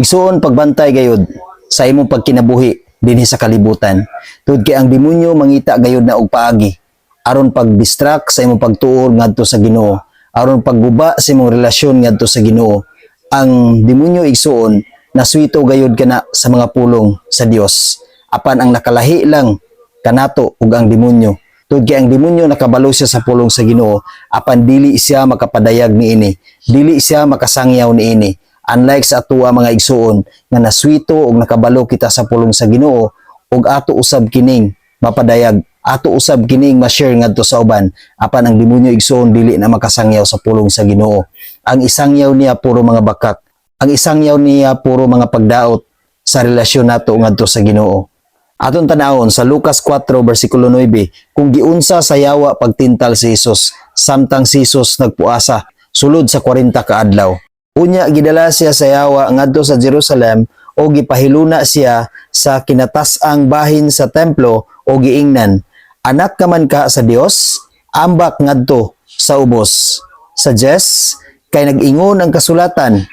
Igsuon pagbantay gayud sa imong pagkinabuhi dinhi sa kalibutan. Tungod kay ang demonyo mangita gayud na og paagi aron pag-distract sa imong pagtuo ngadto sa Ginoo, aron pagguba sa imong relasyon ngadto sa Ginoo. Ang demonyo igsuon naswito gayud kana sa mga pulong sa Dios. Apan ang nakalahi lang kanato ug ang demonyo. Tungod kay ang demonyo nakabalo siya sa pulong sa Ginoo, apan dili siya makapadayag niini, dili siya makasangyaw niini. Unlike sa atuwa mga igsuon nga naswito ug nakabalo kita sa pulong sa Ginoo ug ato usab kining mapadayag, ato usab kining ma-share ngadto sa uban. Apan ang demonyo igsuon dili na makasangyaw sa pulong sa Ginoo. Ang isangyaw niya puro mga bakak. Ang isangyaw niya puro mga pagdaot sa relasyon nato ngadto sa Ginoo. Aton tanawon sa Lucas 4 versikulo 9, kung giunsa sa yawa pagtintal si Jesus, samtang si Jesus nagpuasa sulod sa 40 ka adlaw. Unya gidala siya sa yawa ngadto sa Jerusalem o gipahiluna siya sa kinatas-ang bahin sa templo o giingnan, anak ka man ka sa Dios, ambak ngadto sa ubos. Sa Jes kay nag-ingon ang kasulatan,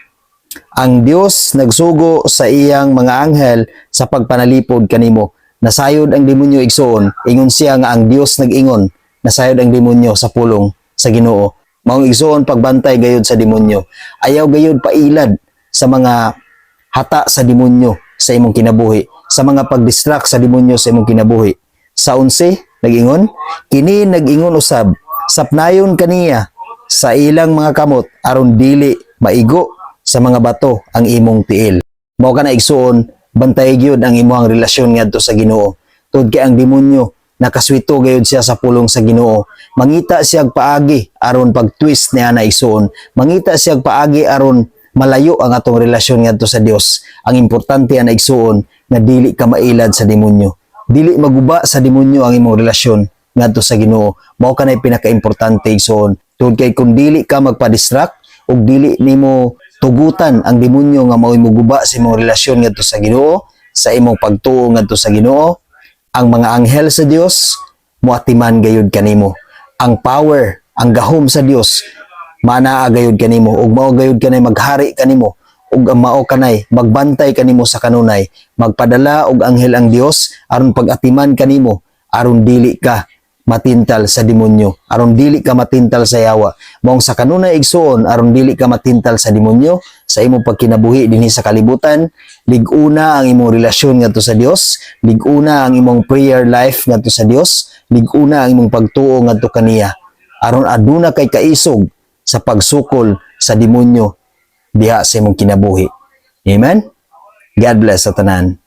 ang Dios nagsugo sa iyang mga anghel sa pagpanalipod kanimo. Nasayod ang demonyo igsoon, ingon siya nga ang Dios nag-ingon, nasayod ang demonyo sa pulong sa Ginoo. Maong igsoon pagbantay gayud sa demonyo. Ayaw gayud pailad sa mga hata sa demonyo sa imong kinabuhi, sa mga pag-distract sa demonyo sa imong kinabuhi. Sa 11 nag-ingon, kini nag-ingon usab, sapnayon kaniya sa ilang mga kamot aron dili maigo sa mga bato ang imong tiil. Mao ka na igsuon, bantay gyud ang imong relasyon ngadto sa Ginoo. Tungod kay ang demonyo nakaswito gayud siya sa pulong sa Ginoo. Mangita siya paagi aron pag-twist niya na igsuon. Mangita siya paagi aron malayo ang atong relasyon ngadto sa Dios. Ang importante ana igsuon na dili ka mailad sa demonyo. Dili maguba sa demonyo ang imong relasyon ngadto sa Ginoo. Mao kanay pinaka-importante igsuon. Tungod kay kung dili ka magpa-distract ug dili nimo tugutan ang demonyo nga mao'y muguba sa imong relasyon ngadto sa Ginoo, sa imong pagtuo ngadto sa Ginoo, ang mga anghel sa Dios moatiman gayud kanimo. Ang power, ang gahom sa Dios manaa gayud kanimo ug mao gayud kanay maghari kanimo ug mao kanay magbantay kanimo sa kanunay. Magpadala og anghel ang Dios aron pag-atiman kanimo aron dili ka matintal sa demonyo, aron dili ka matintal sa yawa. Mong sa kanunay igsuon aron dili ka matintal sa demonyo sa imong pagkinabuhi dinhi sa kalibutan, lig-una ang imong relasyon ngadto sa Dios, lig-una ang imong prayer life ngadto sa Dios, lig-una ang imong pagtuo ngadto kaniya aron aduna kay kaisog sa pagsukol sa demonyo diha sa imong kinabuhi. Amen. God bless sa tanan.